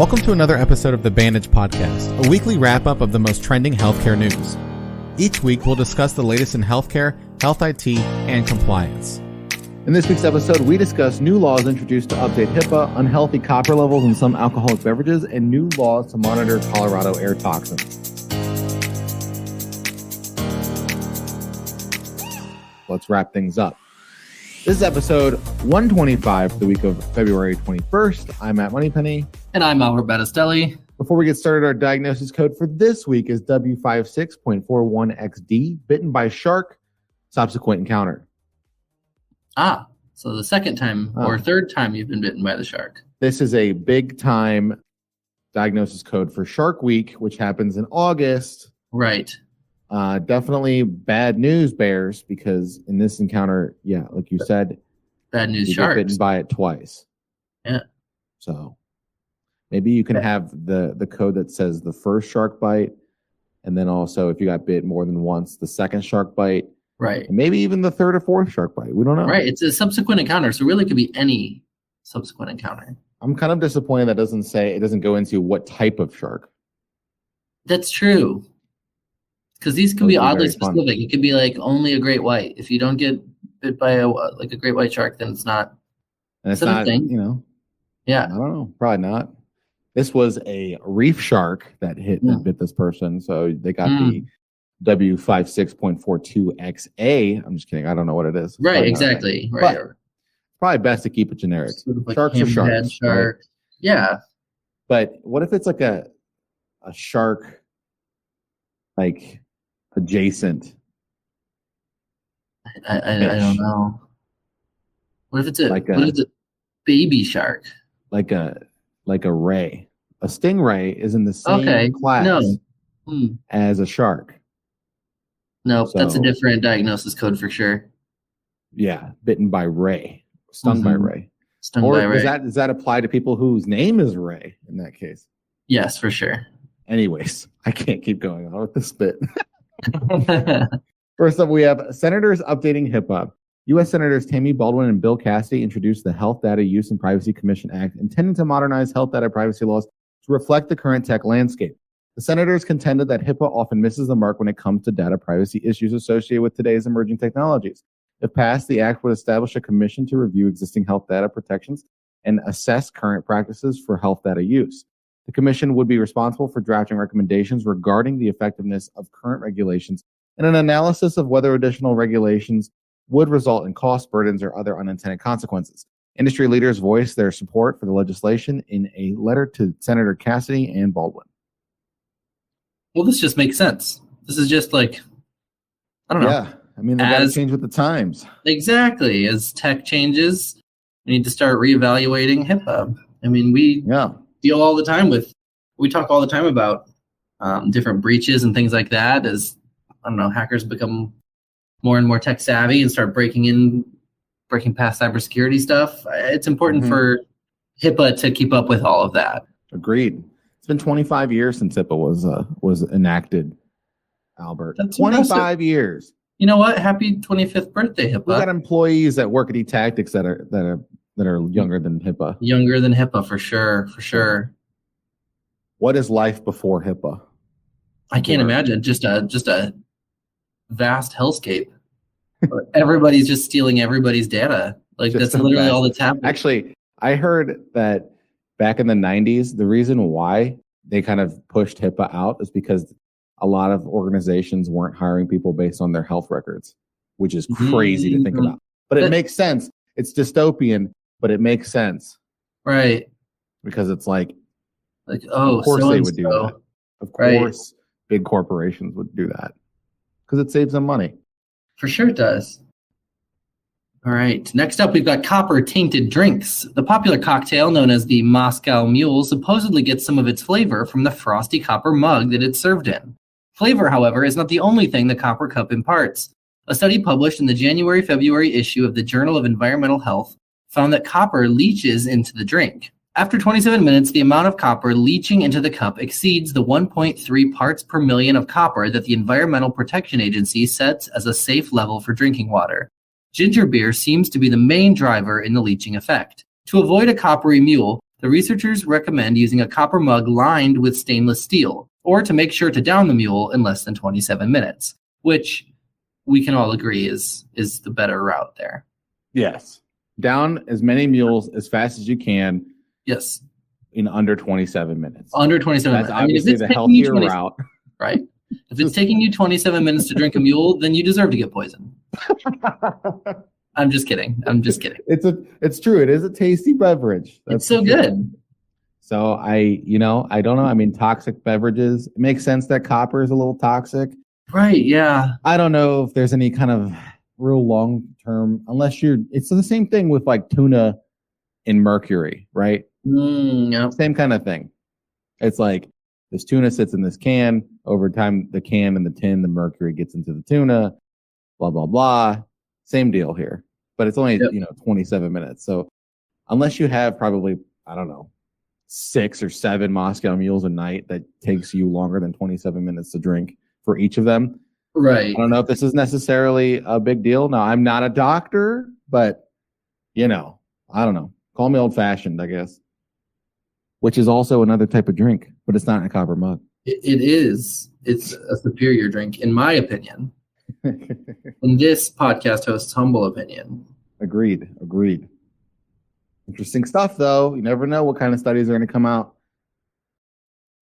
Welcome to another episode of the Bandage Podcast, a weekly wrap-up of the most trending healthcare news. Each week, we'll discuss the latest in healthcare, health IT, and compliance. In this week's episode, we discuss new laws introduced to update HIPAA, unhealthy copper levels in some alcoholic beverages, and new laws to monitor Colorado air toxins. Let's wrap things up. This is episode 125 for the week of February 21st. I'm Matt Moneypenny. And I'm Albert Battistelli. Before we get started, our diagnosis code for this week is W56.41XD, bitten by shark, subsequent encounter. So the second time or third time you've been bitten by the shark. This is a big time diagnosis code for Shark Week, which happens in August. Right. Definitely bad news, bears, because in this encounter, like you said, bad news you sharks. get bitten by it twice. Yeah. So maybe you can have the code that says the first shark bite, and then also if you got bit more than once, the second shark bite. Right. And maybe even the third or fourth shark bite. We don't know. Right. It's a subsequent encounter, so really it could be any subsequent encounter. I'm kind of disappointed that it doesn't go into what type of shark. That's true. Because these can be oddly specific. It could be like only a great white. If you don't get bit by a great white shark, then it's not. And it's not, thing. Yeah. I don't know. Probably not. This was a reef shark that bit this person. So they got the W56.42XA. I'm just kidding. I don't know what it is. Right. Exactly. Right. But probably best to keep it generic. Sort of like sharks are sharks. Shark. Right? Yeah. But what if it's like a shark, like adjacent? I don't know. What if it's a baby shark? Like a ray. A stingray is in the same class as a shark. No, that's a different diagnosis code for sure. Yeah, bitten by ray, stung by ray. By ray. Does that apply to people whose name is Ray in that case? Yes, for sure. Anyways, I can't keep going on with this bit. First up, we have senators updating HIPAA. U.S. Senators Tammy Baldwin and Bill Cassidy introduced the Health Data Use and Privacy Commission Act, intending to modernize health data privacy laws to reflect the current tech landscape. The senators contended that HIPAA often misses the mark when it comes to data privacy issues associated with today's emerging technologies. If passed, the act would establish a commission to review existing health data protections and assess current practices for health data use. The commission would be responsible for drafting recommendations regarding the effectiveness of current regulations and an analysis of whether additional regulations would result in cost burdens or other unintended consequences. Industry leaders voiced their support for the legislation in a letter to Senator Cassidy and Baldwin. Well, this just makes sense. This is just like, I don't know. Yeah, I mean, they got to change with the times. Exactly. As tech changes, we need to start reevaluating HIPAA. I mean, we deal all the time we talk all the time about different breaches and things like that as, I don't know, hackers become more and more tech savvy and start breaking past cybersecurity stuff. It's important for HIPAA to keep up with all of that. Agreed. It's been 25 years since HIPAA was enacted, Albert. That's 25 impressive. Years. You know what? Happy 25th birthday, HIPAA. We got employees that work at eTactics that are younger than HIPAA. Younger than HIPAA for sure. What is life before HIPAA? I can't imagine. Just a vast hellscape. Everybody's just stealing everybody's data. Like that's literally all that's happening. Actually, I heard that back in the 90s, the reason why they kind of pushed HIPAA out is because a lot of organizations weren't hiring people based on their health records, which is crazy to think about. But it makes sense. It's dystopian, but it makes sense. Right. Because it's like of course they would do that. Of course, big corporations would do that because it saves them money. For sure it does. All right. Next up, we've got copper tainted drinks. The popular cocktail known as the Moscow Mule supposedly gets some of its flavor from the frosty copper mug that it's served in. Flavor, however, is not the only thing the copper cup imparts. A study published in the January-February issue of the Journal of Environmental Health found that copper leaches into the drink. After 27 minutes, the amount of copper leaching into the cup exceeds the 1.3 parts per million of copper that the Environmental Protection Agency sets as a safe level for drinking water. Ginger beer seems to be the main driver in the leaching effect. To avoid a coppery mule, The researchers recommend using a copper mug lined with stainless steel, or to make sure to down the mule in less than 27 minutes, which we can all agree is the better route there. Yes. Down as many mules as fast as you can. Yes. In under 27 minutes. Under 27 That's minutes. obviously the healthier route. Right. If it's taking you 27 minutes to drink a mule, then you deserve to get poisoned. I'm just kidding. It's true. It is a tasty beverage. It's so good. So I don't know. I mean, toxic beverages. It makes sense that copper is a little toxic. Right. Yeah. I don't know if there's any kind of real long term, it's the same thing with like tuna and mercury, right? Yep. Same kind of thing. It's like this tuna sits in this can. Over time, the can and the tin, the mercury gets into the tuna. Blah blah blah. Same deal here, but it's only 27 minutes. So unless you have probably 6 or 7 Moscow mules a night, that takes you longer than 27 minutes to drink for each of them. Right. I don't know if this is necessarily a big deal. Now, I'm not a doctor, but I don't know. Call me old fashioned, I guess. Which is also another type of drink, but it's not in a copper mug. It is. It's a superior drink, in my opinion. In this podcast host's humble opinion. Agreed. Interesting stuff, though. You never know what kind of studies are going to come out.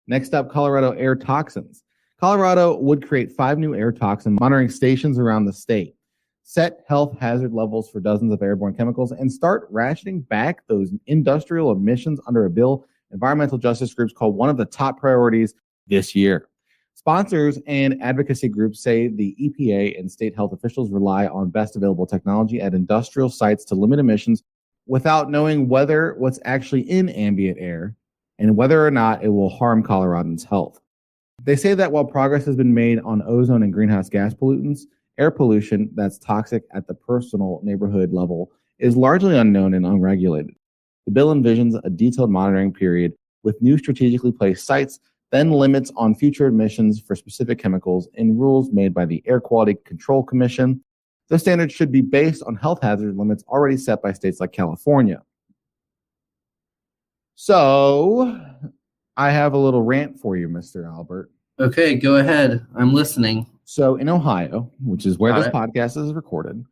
Next up, Colorado air toxins. Colorado would create 5 new air toxin monitoring stations around the state, set health hazard levels for dozens of airborne chemicals, and start rationing back those industrial emissions under a bill environmental justice groups call one of the top priorities this year. Sponsors and advocacy groups say the EPA and state health officials rely on best available technology at industrial sites to limit emissions without knowing whether what's actually in ambient air and whether or not it will harm Coloradans' health. They say that while progress has been made on ozone and greenhouse gas pollutants, air pollution that's toxic at the personal neighborhood level is largely unknown and unregulated. The bill envisions a detailed monitoring period with new strategically placed sites, then limits on future emissions for specific chemicals and rules made by the Air Quality Control Commission. The standards should be based on health hazard limits already set by states like California. So, I have a little rant for you, Mr. Albert. Okay, go ahead. I'm listening. So, in Ohio, which is where this podcast is recorded,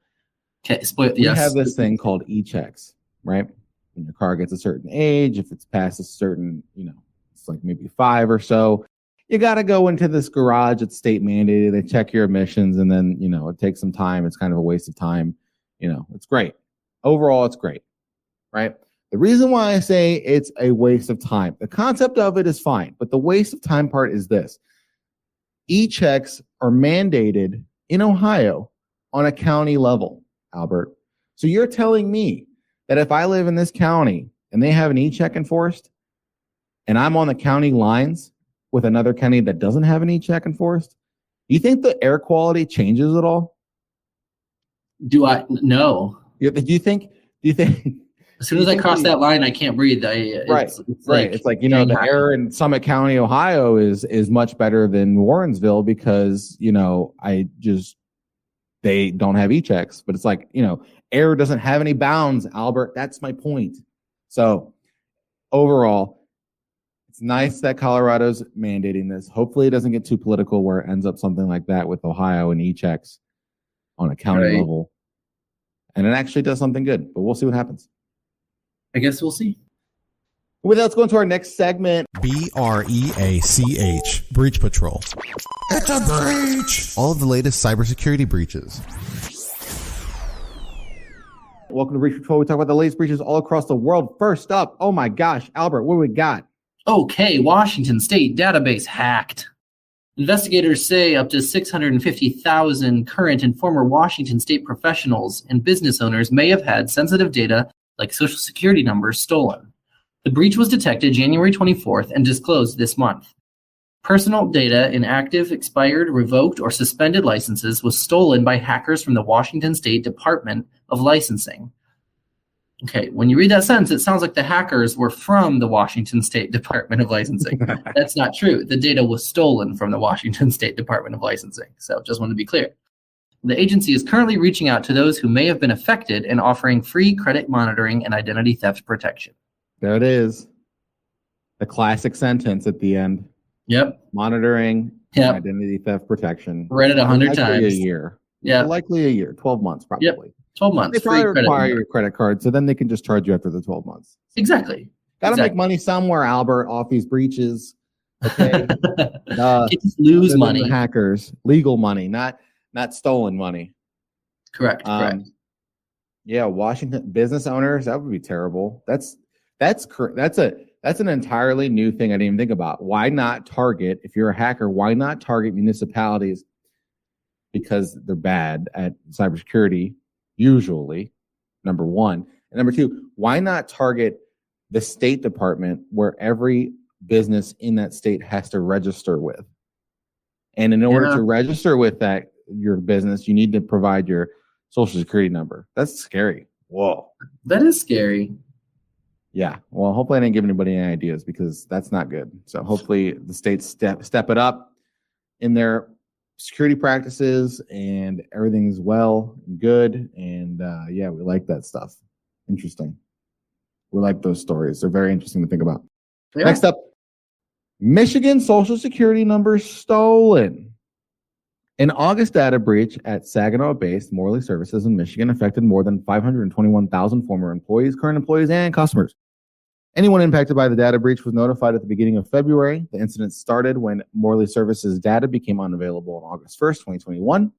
we have this thing called Echecks, right? When your car gets a certain age, if it's past a certain, it's like maybe 5 or so, you got to go into this garage. It's state mandated. They check your emissions, and then, it takes some time. It's kind of a waste of time. It's great. Overall, it's great, right? The reason why I say it's a waste of time, the concept of it is fine, but the waste of time part is this. E-checks are mandated in Ohio on a county level, Albert. So you're telling me that if I live in this county and they have an e-check enforced and I'm on the county lines with another county that doesn't have an e-check enforced, you think the air quality changes at all? Do I? No. Do you think as soon as I cross that line, I can't breathe. Right. It's like, the air in Summit County, Ohio is much better than Warrensville because, they don't have e-checks. But it's like, air doesn't have any bounds, Albert. That's my point. So overall, it's nice that Colorado's mandating this. Hopefully it doesn't get too political where it ends up something like that with Ohio and e-checks on a county level. And it actually does something good, but we'll see what happens. I guess we'll see. With that, let's go into our next segment. BREACH, Breach Patrol. It's a breach! All of the latest cybersecurity breaches. Welcome to Breach Patrol. We talk about the latest breaches all across the world. First up, oh my gosh, Albert, what do we got? Okay, Washington State database hacked. Investigators say up to 650,000 current and former Washington State professionals and business owners may have had sensitive data like Social Security numbers stolen. The breach was detected January 24th and disclosed this month. Personal data in active, expired, revoked, or suspended licenses was stolen by hackers from the Washington State Department of Licensing. Okay, when you read that sentence, it sounds like the hackers were from the Washington State Department of Licensing. That's not true. The data was stolen from the Washington State Department of Licensing. So just want to be clear. The agency is currently reaching out to those who may have been affected and offering free credit monitoring and identity theft protection. There it is. The classic sentence at the end. Yep. Monitoring and identity theft protection. Read it 100 times. A year. Yeah. Likely a year. 12 months, probably. Yep. 12 months. They probably require your credit card, so then they can just charge you after the 12 months. Exactly. Got to make money somewhere, Albert, off these breaches. Okay. Just lose money. Hackers, legal money, not stolen money. Correct. Correct. Yeah, Washington business owners, that would be terrible. That's an entirely new thing I didn't even think about. Why not target, if you're a hacker, why not target municipalities? Because they're bad at cybersecurity, usually, number one. And number two, why not target the State Department where every business in that state has to register with? And in order to register with your business, you need to provide your social security number. That's scary. Whoa. That is scary. Yeah. Well, hopefully I didn't give anybody any ideas because that's not good. So hopefully the states step it up in their security practices and everything's well and good. And we like that stuff. Interesting. We like those stories. They're very interesting to think about. Yeah. Next up, Michigan social security number stolen. An August data breach at Saginaw-based Morley Services in Michigan affected more than 521,000 former employees, current employees, and customers. Anyone impacted by the data breach was notified at the beginning of February. The incident started when Morley Services data became unavailable on August 1st, 2021.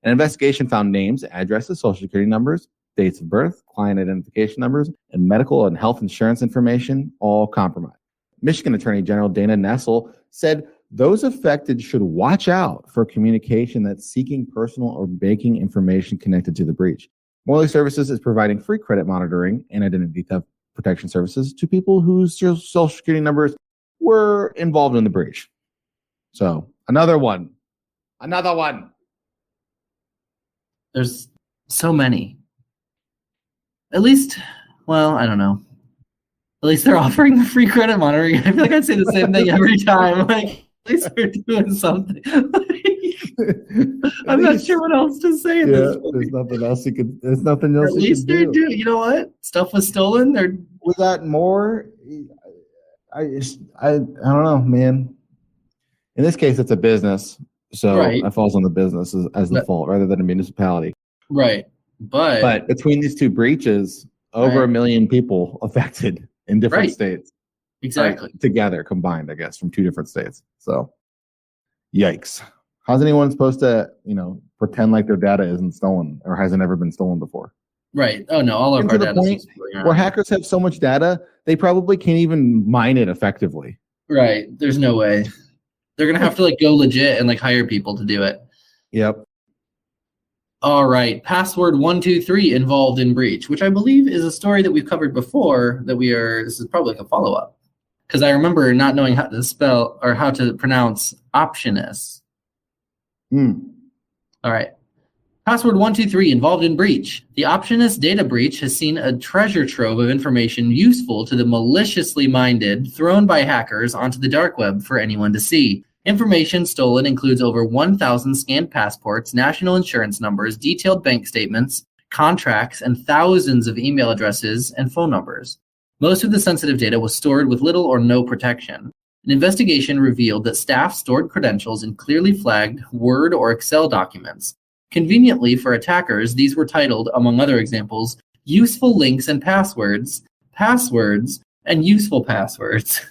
An investigation found names, addresses, social security numbers, dates of birth, client identification numbers, and medical and health insurance information all compromised. Michigan Attorney General Dana Nessel said those affected should watch out for communication that's seeking personal or banking information connected to the breach. Morley Services is providing free credit monitoring and identity theft protection services to people whose social security numbers were involved in the breach. So another one. There's so many. At least, well, I don't know. At least they're offering free credit monitoring. I feel like I'd say the same thing every time. Like, at least they're doing something. I'm not sure what else to say. There's nothing else you could. There's nothing else. At least they're doing. You know what? Stuff was stolen. We got more. I don't know, man. In this case, it's a business, so it falls on the business as the fault rather than a municipality. Right, but between these two breaches, over 1 million people affected in different states. Exactly. Together, combined, I guess, from two different states. So, yikes. How's anyone supposed to, pretend like their data isn't stolen or hasn't ever been stolen before? Right. Oh, no, all of our data is where hackers have so much data, they probably can't even mine it effectively. Right. There's no way. They're going to have to go legit and hire people to do it. Yep. All right. Password 123 involved in breach, which I believe is a story that we've covered before this is probably a follow-up. Because I remember not knowing how to spell or how to pronounce optionist. All right. Password 123 involved in breach. The optionist data breach has seen a treasure trove of information useful to the maliciously minded thrown by hackers onto the dark web for anyone to see. Information stolen includes over 1,000 scanned passports, national insurance numbers, detailed bank statements, contracts, and thousands of email addresses and phone numbers. Most of the sensitive data was stored with little or no protection. An investigation revealed that staff stored credentials in clearly flagged Word or Excel documents. Conveniently for attackers, these were titled, among other examples, useful links and passwords, and useful passwords.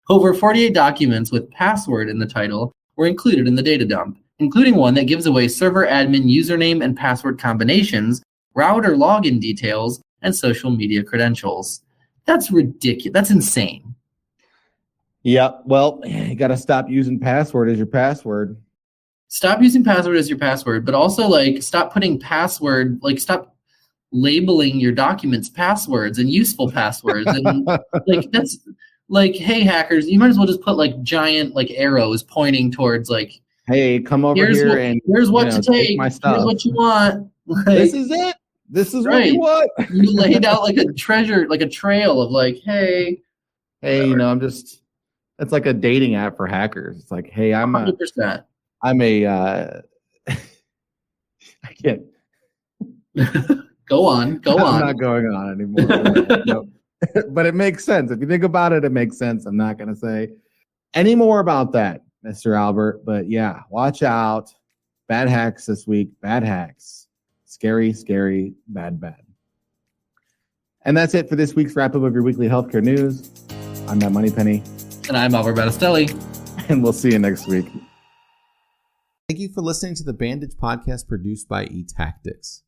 Over 48 documents with password in the title were included in the data dump, including one that gives away server admin username and password combinations, router login details, and social media credentials. That's ridiculous. That's insane. Yeah, well, you got to stop using password as your password. Stop using password as your password, but also stop putting password, stop labeling your documents passwords and useful passwords. And that's hey, hackers, you might as well just put giant arrows pointing towards hey, come over here and here's what to take. Here's what you want. This is it. This is what you want. You laid out a treasure, a trail of hey, whatever. I'm just. It's like a dating app for hackers. It's hey, I'm 100%. I can't. Go on. I'm not going on anymore. But it makes sense. If you think about it, it makes sense. I'm not going to say any more about that, Mr. Albert. But yeah, watch out. Bad hacks this week. Bad hacks. Scary, scary, bad, bad. And that's it for this week's wrap up of your weekly healthcare news. I'm Matt Moneypenny. And I'm Albert Battistelli. And we'll see you next week. Thank you for listening to the Bandage Podcast produced by eTactics.